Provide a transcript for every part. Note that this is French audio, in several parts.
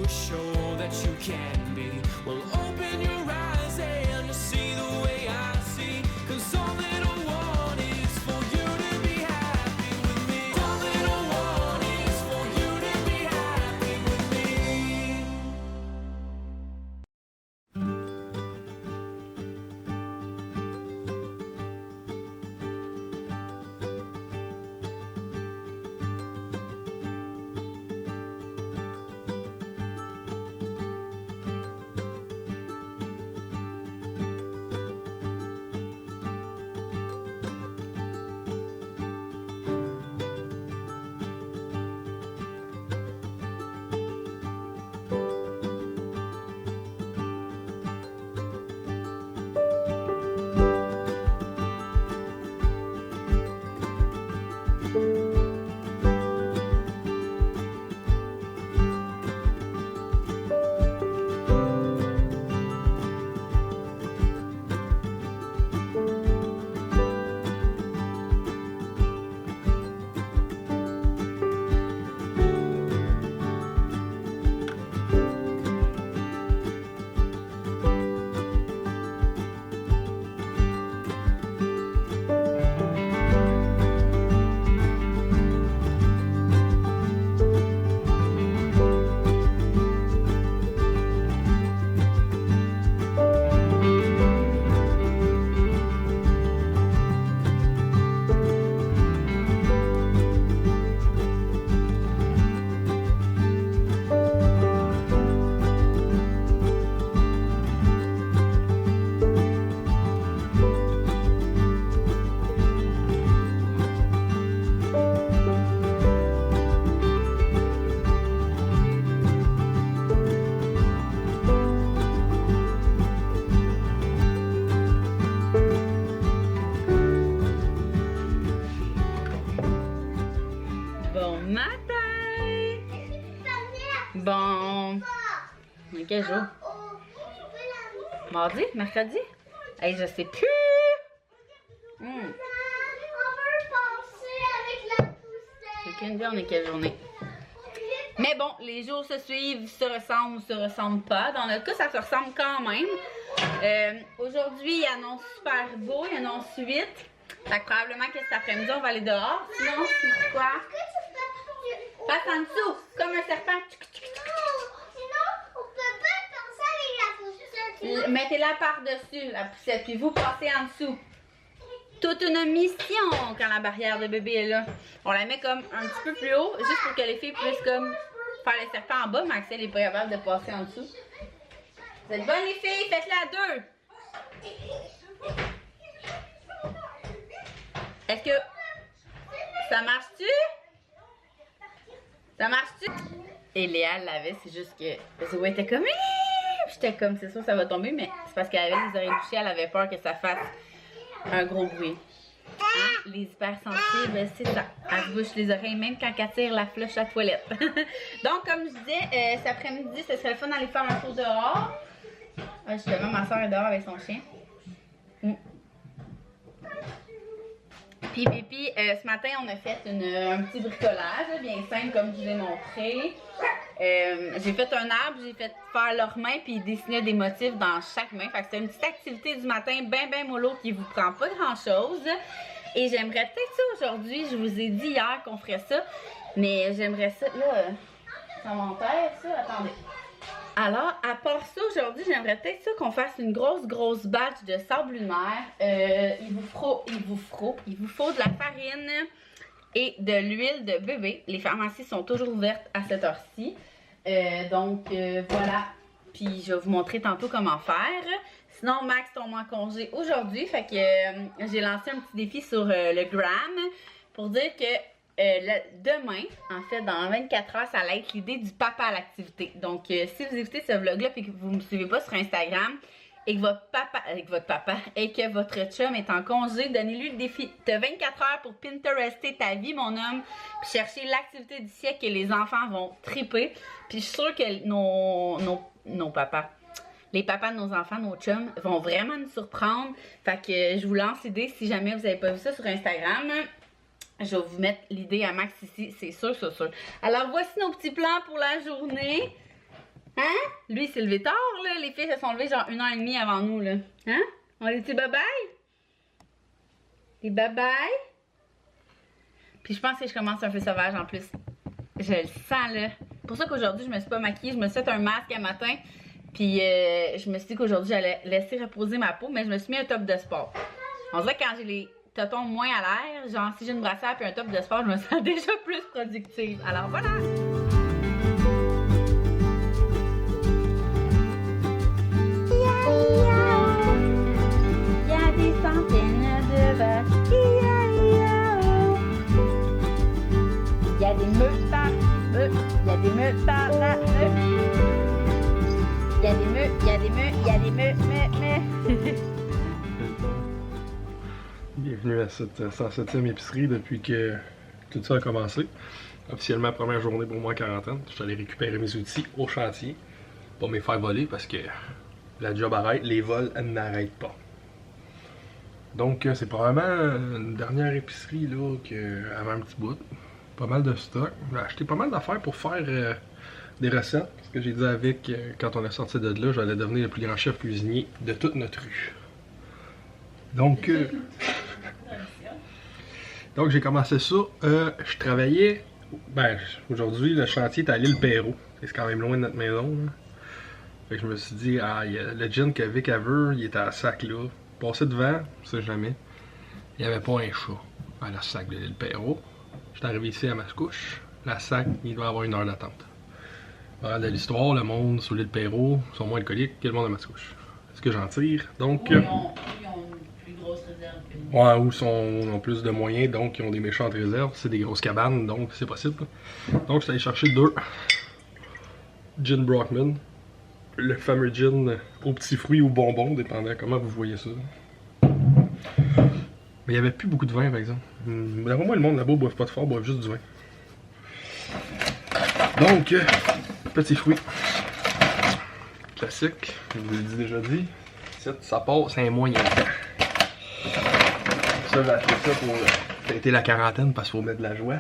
sure that you can be. Well, open your eyes and see the way I see. 'Cause all that I want is for you to be happy with me. All that I want is for you to be happy with me. Bon matin! Bon... On est quel jour? Mardi? Mercredi? Hey, je sais plus! Aucune idée, on est quelle journée? Mais bon, les jours se suivent, se ressemblent ou se ressemblent pas. Dans notre cas, ça se ressemble quand même. Aujourd'hui, il annonce super beau, il annonce 8. Fait que probablement que cet après-midi, on va aller dehors. Sinon, c'est quoi? Passe en dessous, comme un serpent. Mettez-la par-dessus, la poussette, puis vous passez en dessous. Toute une mission quand la barrière de bébé est là. On la met comme un petit peu plus haut, juste pour que les filles puissent comme faire les serpents en bas, mais Axel est pas capable de passer en dessous. Vous êtes bonnes les filles, faites-la à deux. Est-ce que ça marche-tu? Ça marche-tu? Et Léa l'avait, c'est juste que Zoé était comme... J'étais comme, c'est sûr ça va tomber, mais c'est parce qu'elle avait les oreilles bouchées, elle avait peur que ça fasse un gros bruit. Hein? Les hypersensibles, c'est ça. Elle se bouche les oreilles même quand elle tire la flèche à la toilette. Donc, comme je disais, cet après-midi, ce serait le fun d'aller faire un tour dehors. Justement, ma soeur est dehors avec son chien. Puis, ce matin, on a fait un petit bricolage, bien simple, comme je vous ai montré. J'ai fait un arbre, j'ai fait faire leurs mains, puis ils dessinaient des motifs dans chaque main. Fait que c'est une petite activité du matin, ben mollo, qui vous prend pas grand-chose. Et j'aimerais peut-être ça aujourd'hui, je vous ai dit hier qu'on ferait ça, mais j'aimerais ça, là, ça m'enterre, ça, attendez. Alors, à part ça, aujourd'hui, j'aimerais peut-être ça qu'on fasse une grosse batch de sable lunaire. Il vous faut de la farine et de l'huile de bébé. Les pharmacies sont toujours ouvertes à cette heure-ci. Donc, voilà. Puis, je vais vous montrer tantôt comment faire. Sinon, Max tombe en congé aujourd'hui. Fait que j'ai lancé un petit défi sur le gram pour dire que demain, en fait, dans 24 heures, ça va être l'idée du papa à l'activité. Donc, si vous écoutez ce vlog-là et que vous ne me suivez pas sur Instagram et que que votre chum est en congé, donnez-lui le défi. Tu as 24 heures pour Pinterester ta vie, mon homme, puis chercher l'activité du siècle que les enfants vont triper. Puis, je suis sûre que nos papas, les papas de nos enfants, nos chums, vont vraiment nous surprendre. Fait que je vous lance l'idée si jamais vous n'avez pas vu ça sur Instagram. Je vais vous mettre l'idée à Max ici, c'est sûr. Alors, voici nos petits plans pour la journée. Hein? Lui, il s'est levé tard, là. Les filles se sont levées genre 1h30 avant nous, là. Hein? On dit bye-bye? Des bye-bye? Puis je pense que je commence un peu sauvage en plus. Je le sens, là. C'est pour ça qu'aujourd'hui, je me suis pas maquillée. Je me suis fait un masque un matin. Puis je me suis dit qu'aujourd'hui, j'allais laisser reposer ma peau. Mais je me suis mis un top de sport. On dirait que quand j'ai les totons moins à l'air, genre si j'ai une brassière puis un top de sport, je me sens déjà plus productive. Alors voilà! Il y a des centaines de vaches. Il y a des meutes par il y a des meutes par là. Il y a des meutes, il y a des meutes, il y a des meutes. Bienvenue à cette 107e épicerie depuis que tout ça a commencé. Officiellement, première journée pour moi en quarantaine. Je suis allé récupérer mes outils au chantier. Pas me faire voler parce que la job arrête, les vols n'arrêtent pas. Donc c'est probablement une dernière épicerie là avant un petit bout. Pas mal de stock. J'ai acheté pas mal d'affaires pour faire des recettes. Parce que j'ai dit avec quand on est sorti de là, j'allais devenir le plus grand chef cuisinier de toute notre rue. Donc donc j'ai commencé ça. Je travaillais. Ben aujourd'hui le chantier est à l'île Perrault. C'est quand même loin de notre maison. Là. Fait que je me suis dit, le gin que Vic a vu, il était à sac là. Passé devant, je sais jamais. Il n'y avait pas un chat à la sac de l'île Perrault. J'étais arrivé ici à Mascouche. La sac, il doit avoir 1 heure d'attente. De l'histoire, le monde sur l'île Perrault sont moins alcooliques que le monde à Mascouche. C'est ce que j'en tire. Donc. Ils ont une plus grosse réserve que nous. Ouais, ou ont plus de moyens, donc ils ont des méchantes réserves. C'est des grosses cabanes, donc c'est possible. Donc j'étais allé chercher 2 gin Brockman. Le fameux gin aux petits fruits ou bonbons, dépendant comment vous voyez ça. Mais il n'y avait plus beaucoup de vin, par exemple. D'après moi, le monde là-bas ne boive pas de fort, boive juste du vin. Donc, petits fruits. Classique, je vous l'ai déjà dit. Ça part, c'est un moyen temps. Ça, j'ai acheté ça pour fêter la quarantaine parce qu'il faut mettre de la joie.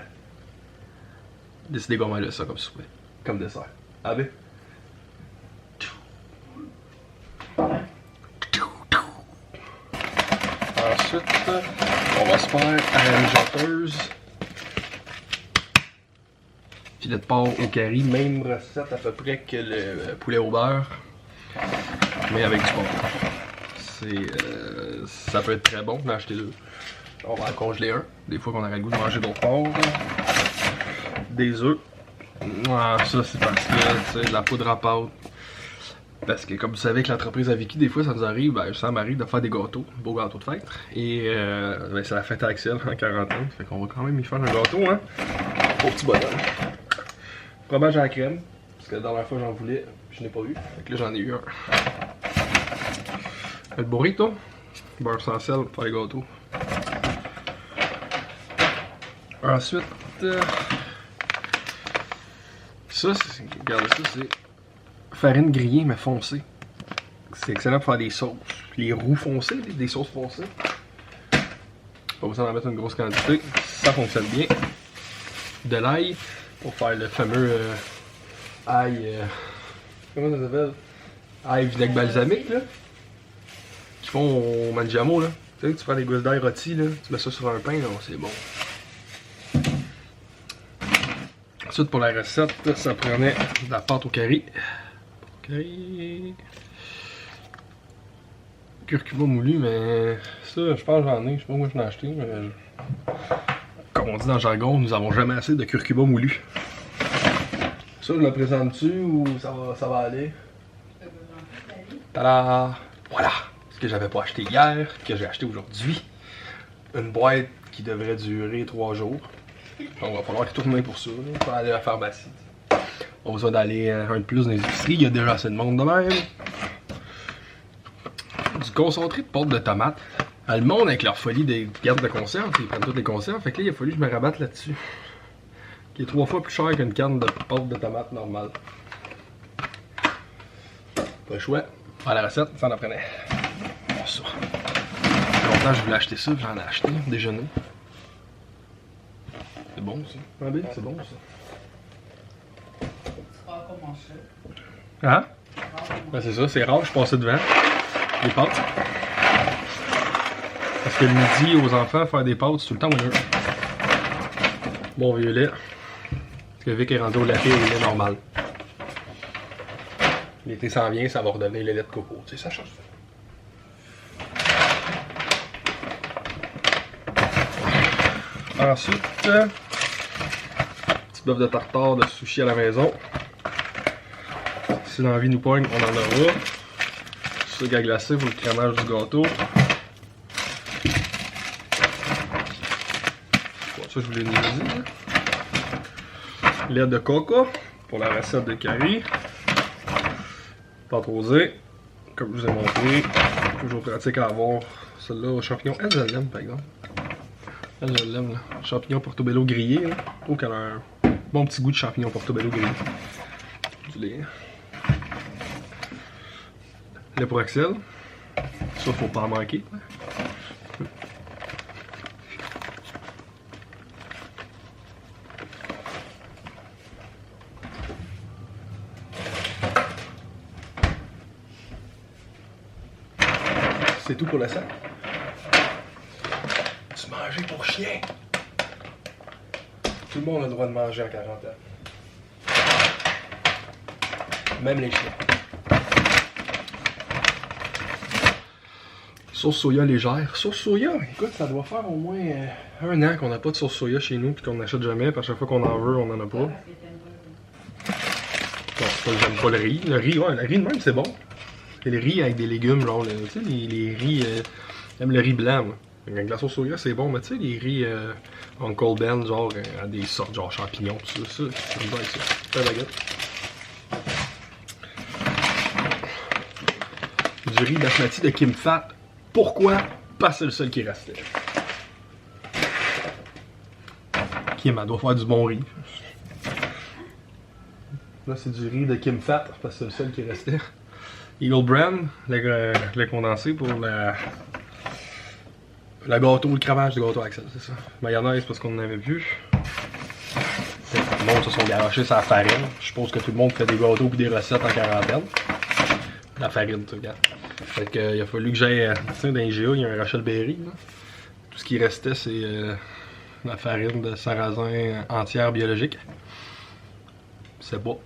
Décidez comment elle a ça comme souper, comme dessert. Ah ben? Ensuite, on va se faire à la mijoteuse. Filet de porc au curry, même recette à peu près que le poulet au beurre, mais avec du porc. Ça peut être très bon, j'en ai acheté 2. On va en congeler un, des fois qu'on aurait le goût de manger d'autres porcs. Des œufs. Ah, ça c'est parce que c'est de la poudre à pâte. Parce que comme vous savez que l'entreprise à Vicky, des fois ça nous arrive, ça m'arrive de faire des gâteaux, beaux gâteaux de fête. Et c'est la fête à Axel en quarantaine, fait qu'on va quand même y faire un gâteau, hein. Au petit bonhomme. Fromage à la crème, parce que la dernière fois j'en voulais, je n'ai pas eu. Fait que là j'en ai eu un. Le burrito, beurre sans sel pour faire les gâteaux. Ensuite, ça, regardez ça, c'est farine grillée mais foncée. C'est excellent pour faire des sauces. Les roux foncés, des sauces foncées. Pas besoin d'en mettre une grosse quantité. Ça fonctionne bien. De l'ail pour faire le fameux ail. Comment ça s'appelle? Ail vinaigre balsamique là. Qu'ils font au mangiamo là. Tu sais, tu prends des gousses d'ail rôtis là, tu mets ça sur un pain, c'est bon. Ensuite pour la recette, ça prenait de la pâte au curry. Curcuma moulu, mais ça, je pense que j'en ai. Je sais pas où je l'ai acheté, mais comme on dit dans le jargon, nous avons jamais assez de curcuma moulu. Ça, je le présente-tu ou ça va aller? Tada! Voilà! Ce que j'avais pas acheté hier, que j'ai acheté aujourd'hui. Une boîte qui devrait durer 3 jours. Donc, va falloir retourner pour ça, là, pour aller à la pharmacie. On a besoin d'aller un de plus dans les épiceries, il y a déjà assez de monde de même. Du concentré de pâte de tomate. Le monde avec leur folie des cartes de conserve, ils prennent toutes les conserves, fait que là il a fallu que je me rabatte là-dessus. Qui est 3 fois plus cher qu'une canne de pâte de tomate normale. Pas le choix. À la recette, ça en prenait. Bon, ça. Ça fait longtemps que je voulais acheter ça, j'en ai acheté, déjeuner. C'est bon ça. Ah bien, c'est bon ça. Tu vas pas manger. Hein? Ben c'est ça, c'est rare, je passais devant. Les pâtes. Parce que le midi, aux enfants, faire des pâtes, c'est tout le temps mieux. Bon vieux lait. Parce que Vic est rendu au latte et au lait normal. L'été s'en vient, ça va redonner le lait de coco. Tu sais, ça change. Ensuite, petit bœuf de tartare de sushi à la maison. Si l'envie nous pogne, on en aura. Sucre à glacer pour le crémage du gâteau. Bon, ça, je vous l'ai dit. Lait de coco pour la recette de curry. Pâte rosée, comme je vous ai montré. Toujours pratique à avoir. Celle-là aux champignons. Elle, je l'aime par exemple. Elle, je l'aime là. Champignons portobello grillés. Là. Je trouve qu'elle a un bon petit goût de champignons portobello grillés. Du lait. Lait pour Axel. Ça, faut pas en manquer. C'est tout pour le sac. Tu manges pour chien. Tout le monde a le droit de manger en quarantaine. Même les chiens. Sauce soya légère. Sauce soya, écoute, ça doit faire au moins 1 an qu'on n'a pas de sauce soya chez nous et qu'on n'achète jamais. Puis à chaque fois qu'on en veut, on en a pas. Bon, c'est pas que j'aime pas le riz. Le riz, ouais, le riz de même, c'est bon. C'est le riz avec des légumes, genre, tu sais, les riz. J'aime le riz blanc, moi. Avec la sauce soya, c'est bon, mais tu sais, les riz Uncle Ben, genre, à des sortes, genre champignons, tout ça, j'aime bien ça. C'est la baguette. Du riz basmati de Kim Fat. Pourquoi? Parce que c'est le seul qui restait. Kim, elle doit faire du bon riz. Là, c'est du riz de Kim Fat, parce que c'est le seul qui restait. Eagle Brand, le condensé pour le gâteau, le cravage du gâteau Axel, c'est ça. Mayonnaise parce qu'on n'en avait plus. Tout le monde se sont garochés sur la farine. Je suppose que tout le monde fait des gâteaux et des recettes en quarantaine. La farine, tu regardes. Fait que, il a fallu que j'aille, tu sais, dans les GA, il y a un Rachel Berry. Là. Tout ce qui restait, c'est la farine de sarrasin entière biologique. C'est beau.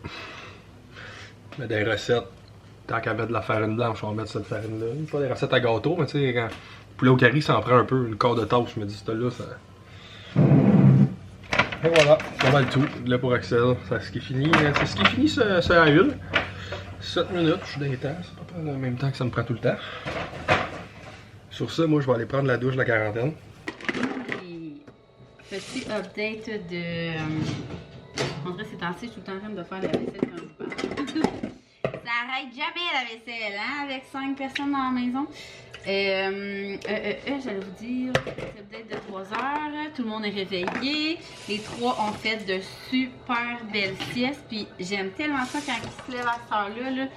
Mais des recettes. Tant qu'à mettre de la farine blanche, on va mettre cette farine-là. Pas des recettes à gâteau, mais tu sais, quand poulet au curry, ça en prend un peu. Une quart de tasse, je me dis, celle-là, ça. Et voilà, c'est pas mal tout. Là pour Axel, c'est ce qui est fini. C'est ce qui est fini, ce à huile. 7 minutes, je suis dans les temps. C'est pas le même temps que ça me prend tout le temps. Sur ça, moi, je vais aller prendre la douche de la quarantaine. Petit update de. En vrai, ces temps-ci, je suis tout le temps en train de faire la vaisselle quand je parle. Ça arrête jamais la vaisselle, hein, avec 5 personnes dans la maison. J'allais vous dire, c'est peut-être de 3 heures, tout le monde est réveillé. Les 3 ont fait de super belles siestes, puis j'aime tellement ça quand ils se lèvent à cette heure-là. Là.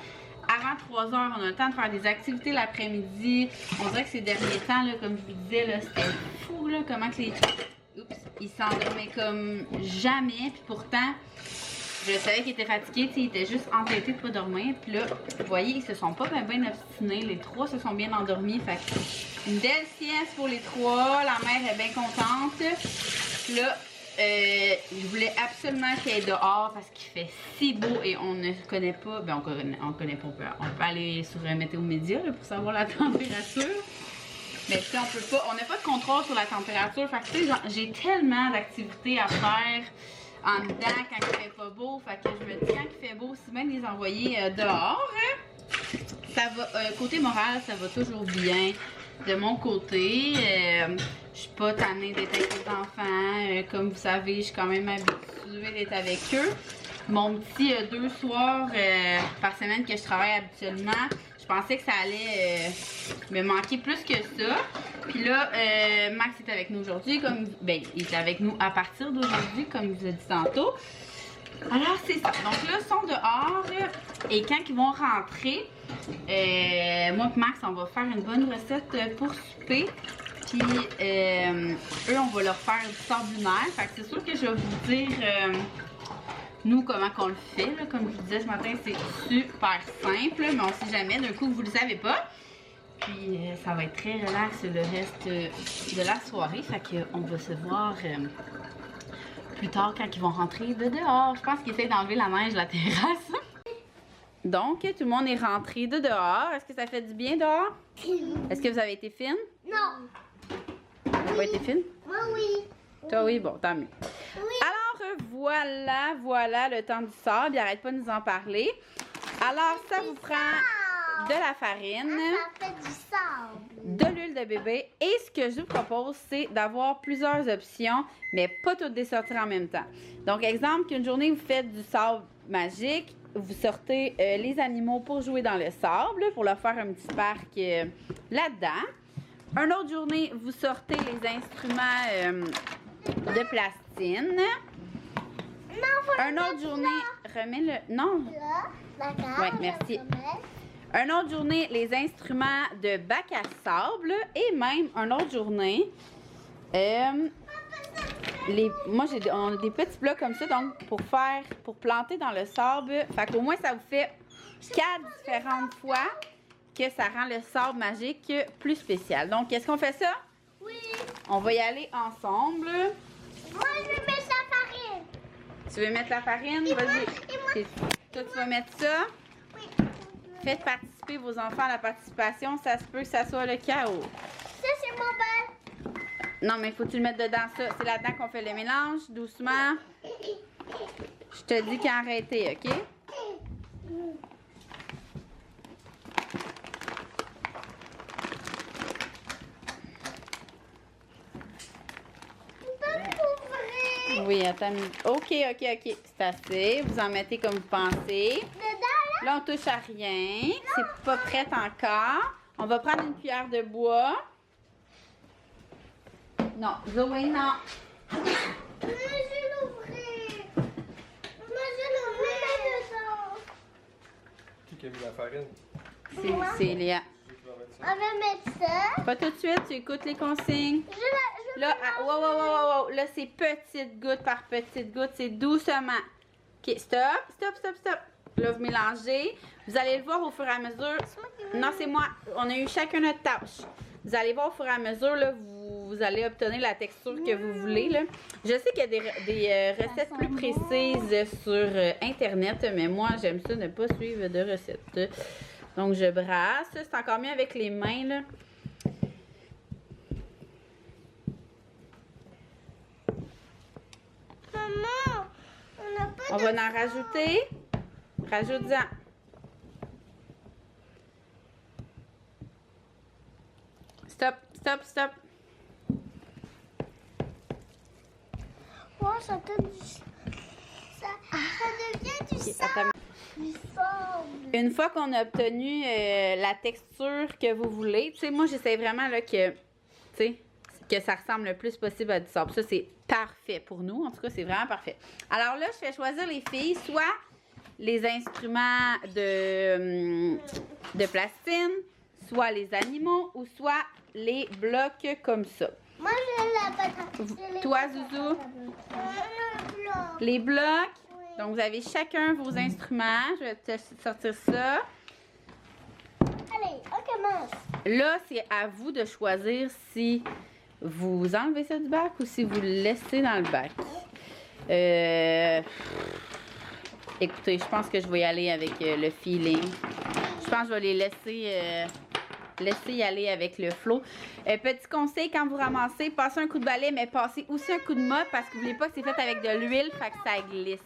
Avant 3 heures, on a le temps de faire des activités l'après-midi. On dirait que ces derniers temps, là, comme je vous disais, là, c'était fou là, comment que les... Oups, ils s'endormaient comme jamais, puis pourtant... Je savais qu'ils étaient fatigués, ils étaient juste entêtés de pas dormir. Puis là, vous voyez, ils se sont pas bien obstinés. Les 3 se sont bien endormis. Fait que une belle sieste pour les 3. La mère est bien contente. Puis là, je voulais absolument qu'elle aille dehors parce qu'il fait si beau et on ne connaît pas. Ben, on connaît pas. On peut aller sur Météo Média là, pour savoir la température. Mais tu sais, on peut pas. On n'a pas de contrôle sur la température. Fait que tu sais, j'ai tellement d'activités à faire. En dedans quand il fait pas beau, fait que je me dis quand il fait beau, si même les envoyer dehors, ça va, côté moral, ça va toujours bien. De mon côté, je suis pas tannée d'être avec les enfants, comme vous savez, je suis quand même habituée d'être avec eux. Mon petit 2 soirs par semaine que je travaille habituellement, je pensais que ça allait me manquer plus que ça. Puis là, Max est avec nous aujourd'hui, il est avec nous à partir d'aujourd'hui, comme je vous ai dit tantôt. Alors, c'est ça. Donc là, ils sont dehors. Et quand ils vont rentrer, moi et Max, on va faire une bonne recette pour souper. Puis, eux, on va leur faire du sablunaire. Fait que c'est sûr que je vais vous dire nous, comment qu'on le fait, là. Comme je vous disais ce matin, c'est super simple, mais on sait jamais, d'un coup, vous le savez pas. Puis, ça va être très relax le reste de la soirée. Fait qu'on va se voir plus tard quand ils vont rentrer de dehors. Je pense qu'ils essaient d'enlever la neige de la terrasse. Donc, tout le monde est rentré de dehors. Est-ce que ça fait du bien dehors? Est-ce que vous avez été fine? Non. Vous n'avez pas été fine? Moi, oui. Toi, oui, bon, tant mieux. Oui. Alors, voilà le temps du sable. Il arrête pas de nous en parler. Alors, ça vous prend de la farine, Ça fait du sable. de l'huile de bébé. Et ce que je vous propose, c'est d'avoir plusieurs options, mais pas toutes des sortir en même temps. Donc, exemple, qu'une journée, vous faites du sable magique. Vous sortez les animaux pour jouer dans le sable, pour leur faire un petit parc là-dedans. Une autre journée, vous sortez les instruments de plastine. Non, Une autre journée, remets-le. Non. là. D'accord. Ouais, merci. Une autre journée, les instruments de bac à sable. Et même une autre journée, moi, on a des petits blocs comme ça, donc pour planter dans le sable. Fait qu'au moins, ça vous fait 4 différentes fois que ça rend le sable magique plus spécial. Donc, est-ce qu'on fait ça? Oui. On va y aller ensemble. Moi, je vais mettre la farine. Tu veux mettre la farine? Et moi, Vas-y. Toi, tu vas mettre ça. Oui. Faites participer vos enfants à la participation. Ça se peut que ça soit le chaos. Ça, c'est mon bal. Non, mais faut que tu le mettes dedans, ça. C'est là-dedans qu'on fait le mélange, doucement. Je te dis qu'à arrêter, OK? Tu peux m'ouvrir. Oui, attends. OK. C'est assez. Vous en mettez comme vous pensez. Dedans, là? Là, on touche à rien. C'est pas prêt encore. On va prendre une cuillère de bois. Non, Zoé, non. Moi, je vais l'ouvrir. Moi, je vais l'ouvrir dedans. Qui a mis la farine? C'est Léa. On va mettre ça. Pas tout de suite, tu écoutes les consignes. Je Là, wow. Là, c'est petite goutte par petite goutte. C'est doucement. OK, stop. Là, vous mélangez. Vous allez le voir au fur et à mesure. Non, c'est moi. On a eu chacun notre tâche. Vous allez voir au fur et à mesure, là, vous allez obtenir la texture que vous voulez. Là. Je sais qu'il y a des recettes plus précises sur Internet, mais moi, j'aime ça ne pas suivre de recettes. Donc, je brasse. C'est encore mieux avec les mains, là. Maman, on n'a pas On va en rajouter. Rajoute-en. Stop. Oh, ça donne du... Ça devient du sable. Attends. Du sable. Une fois qu'on a obtenu la texture que vous voulez, tu sais, moi, j'essaie vraiment là, que ça ressemble le plus possible à du sable. Ça, c'est parfait pour nous. En tout cas, c'est vraiment parfait. Alors là, je fais choisir les filles soit les instruments de plastine, soit les animaux ou soit les blocs comme ça. Moi, je la patate. Toi, Zouzou, les blocs. Donc, vous avez chacun vos instruments. Je vais te sortir ça. Allez, on commence. Là, c'est à vous de choisir si vous enlevez ça du bac ou si vous le laissez dans le bac. Écoutez, je pense que je vais y aller avec le feeling. Je pense que je vais les laisser y aller avec le flow. Petit conseil, quand vous ramassez, passez un coup de balai, mais passez aussi un coup de mop parce que n'oubliez pas que c'est fait avec de l'huile, fait que ça glisse.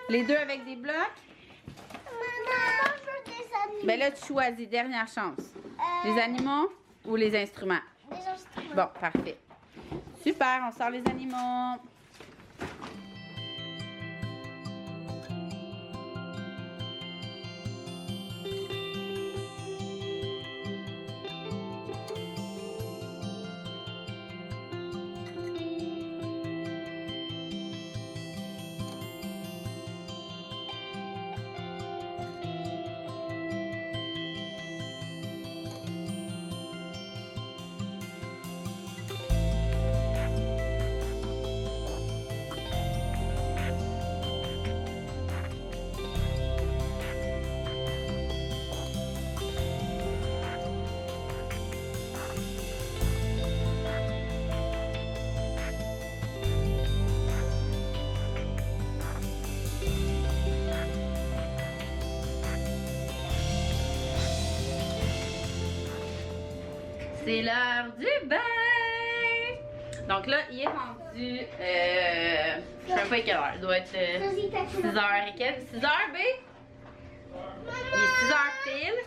Les deux avec des blocs. Maman, je veux des animaux. Ben là, tu choisis, dernière chance. Les animaux ou les instruments? Des instruments. Bon, parfait. Super, on sort les animaux. C'est l'heure du bain! Donc là, il est rendu. Je sais même pas à quelle heure. Il doit être 6h et quelques. 6h, B? Il est 6h pile.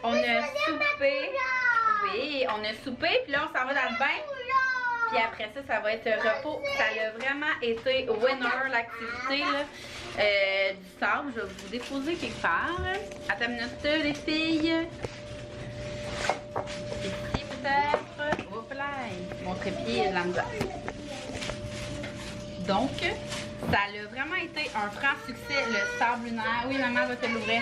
On a soupé. Oui, on a soupé, puis là, on s'en va dans le bain. Puis après ça, ça va être repos. Ça a vraiment été winner, l'activité là, du sable. Je vais vous déposer quelque part. Attends une minute, les filles. Ici, peut-être. Hop là, mon trépied est de la misère. Donc, ça a vraiment été un franc succès, le sable lunaire. Oui, maman va te l'ouvrir.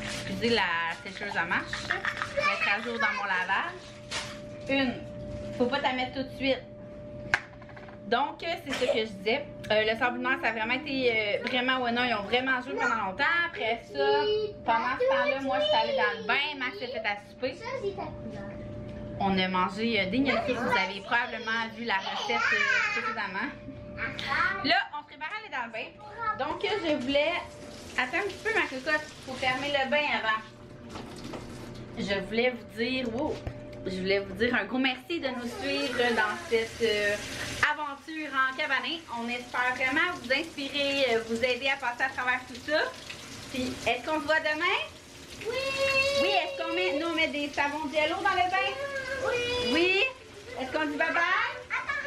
Excusez la sécheuse à marche. Mettre à jour dans mon lavage. Une. Faut pas t'en mettre tout de suite. Donc, c'est ce que je disais. Le sable lunaire, ça a vraiment été vraiment winner. Ils ont vraiment joué pendant longtemps. Après ça, pendant ce temps-là, moi, je suis allée dans le bain. Max s'est fait à souper. On a mangé des gnocchis. Vous avez probablement vu la recette précédemment. Là, on se prépare à aller dans le bain. Donc, je voulais... Attends un petit peu, ma cocotte. Il faut fermer le bain avant. Je voulais vous dire... Wow! Je voulais vous dire un gros merci de nous suivre dans cette aventure en cabanet. On espère vraiment vous inspirer, vous aider à passer à travers tout ça. Puis, est-ce qu'on se voit demain? Oui! Oui, est-ce qu'on met... Nous, on met des savons de Jello dans le bain? Oui! Oui? Est-ce qu'on dit bye-bye? Attends!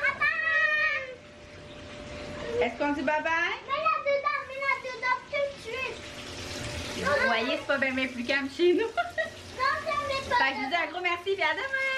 Est-ce qu'on dit bye-bye? Mets-la dedans tout de suite! Vous voyez, c'est pas bien plus calme chez nous. Non, ça met pas Fait que je vous dis un gros merci et à demain!